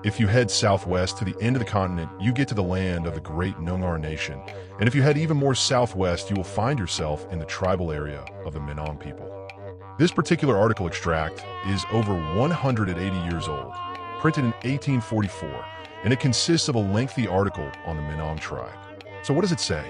If you head southwest to the end of the continent, you get to the land of the great Noongar Nation. And if you head even more southwest, you will find yourself in the tribal area of the Minang people. This particular article extract is over 180 years old, printed in 1844, and it consists of a lengthy article on the Minang tribe. So what does it say?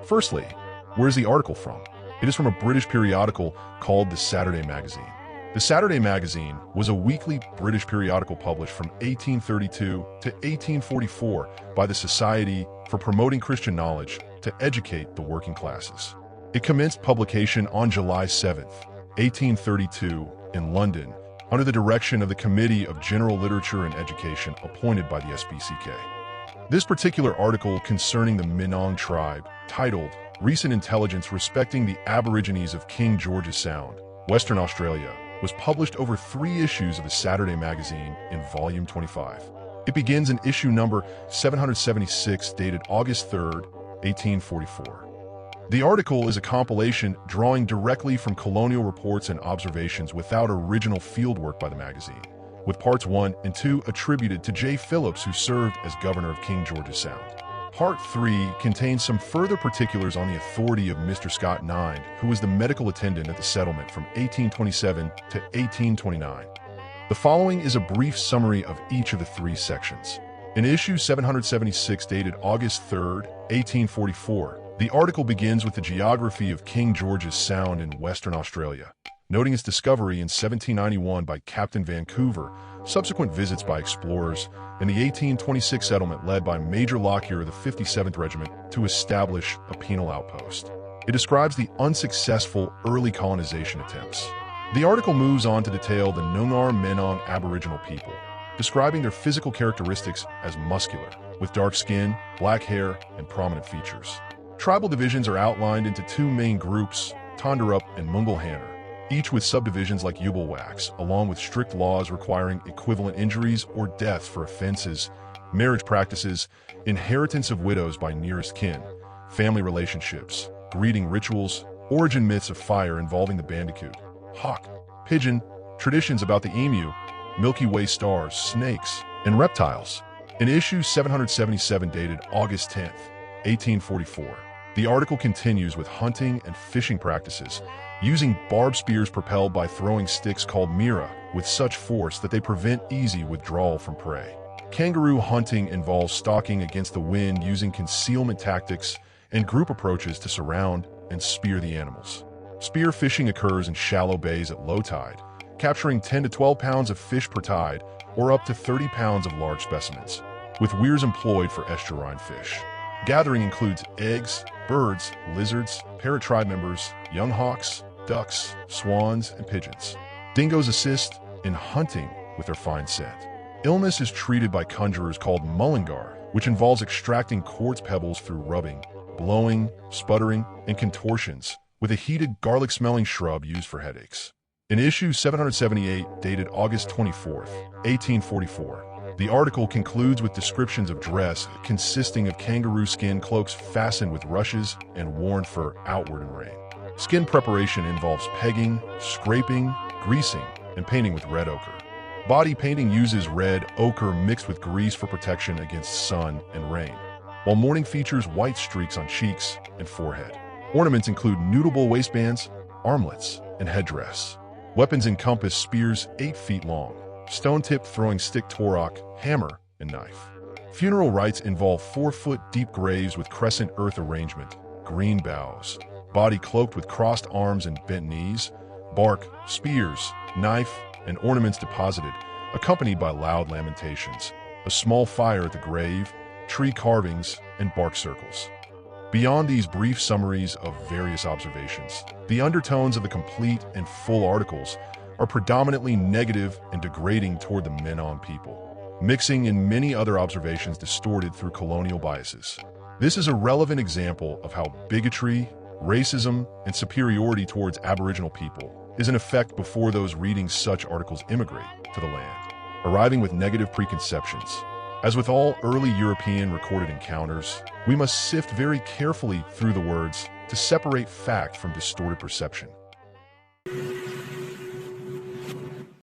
Firstly, where's the article from? It is from a British periodical called the Saturday Magazine. The Saturday Magazine was a weekly British periodical published from 1832 to 1844 by the Society for Promoting Christian Knowledge to educate the working classes. It commenced publication on July 7, 1832, in London, under the direction of the Committee of General Literature and Education appointed by the SPCK. This particular article concerning the Minang tribe, titled Recent Intelligence Respecting the Aborigines of King George's Sound, Western Australia, was published over 3 issues of the Saturday Magazine in Volume 25. It begins in issue number 776, dated August 3, 1844. The article is a compilation drawing directly from colonial reports and observations without original fieldwork by the magazine, with parts 1 and 2 attributed to J. Phillips, who served as governor of King George's Sound. Part 3 contains some further particulars on the authority of Mr. Scott Ninde, who was the medical attendant at the settlement from 1827 to 1829. The following is a brief summary of each of the 3 sections. In issue 776, dated August 3, 1844, the article begins with the geography of King George's Sound in Western Australia, noting its discovery in 1791 by Captain Vancouver, subsequent visits by explorers, and the 1826 settlement led by Major Lockyer of the 57th Regiment to establish a penal outpost. It describes the unsuccessful early colonization attempts. The article moves on to detail the Noongar Minang Aboriginal people, describing their physical characteristics as muscular, with dark skin, black hair, and prominent features. Tribal divisions are outlined into 2 main groups, Tondarup and Mungulhanner, each with subdivisions like Yubalwax, along with strict laws requiring equivalent injuries or death for offenses, marriage practices, inheritance of widows by nearest kin, family relationships, breeding rituals, origin myths of fire involving the bandicoot, hawk, pigeon, traditions about the emu, Milky Way stars, snakes, and reptiles. In issue 777, dated August 10, 1844, the article continues with hunting and fishing practices, using barbed spears propelled by throwing sticks called mira with such force that they prevent easy withdrawal from prey. Kangaroo hunting involves stalking against the wind using concealment tactics and group approaches to surround and spear the animals. Spear fishing occurs in shallow bays at low tide, capturing 10 to 12 pounds of fish per tide or up to 30 pounds of large specimens, with weirs employed for estuarine fish. Gathering includes eggs, birds, lizards, parrot tribe members, young hawks, ducks, swans, and pigeons. Dingoes assist in hunting with their fine scent. Illness is treated by conjurers called mullingar, which involves extracting quartz pebbles through rubbing, blowing, sputtering, and contortions, with a heated garlic-smelling shrub used for headaches. In issue 778, dated August 24, 1844, the article concludes with descriptions of dress consisting of kangaroo skin cloaks fastened with rushes and worn for outward and rain. Skin preparation involves pegging, scraping, greasing, and painting with red ochre. Body painting uses red ochre mixed with grease for protection against sun and rain, while mourning features white streaks on cheeks and forehead. Ornaments include nudable waistbands, armlets, and headdress. Weapons encompass spears 8 feet long, stone-tipped throwing stick torok, hammer, and knife. Funeral rites involve 4-foot-deep graves with crescent earth arrangement, green boughs, body cloaked with crossed arms and bent knees, bark, spears, knife, and ornaments deposited, accompanied by loud lamentations, a small fire at the grave, tree carvings, and bark circles. Beyond these brief summaries of various observations, the undertones of the complete and full articles are predominantly negative and degrading toward the Minang people, mixing in many other observations distorted through colonial biases. This is a relevant example of how bigotry, racism, and superiority towards Aboriginal people is in effect before those reading such articles immigrate to the land, arriving with negative preconceptions. As with all early European recorded encounters, we must sift very carefully through the words to separate fact from distorted perception.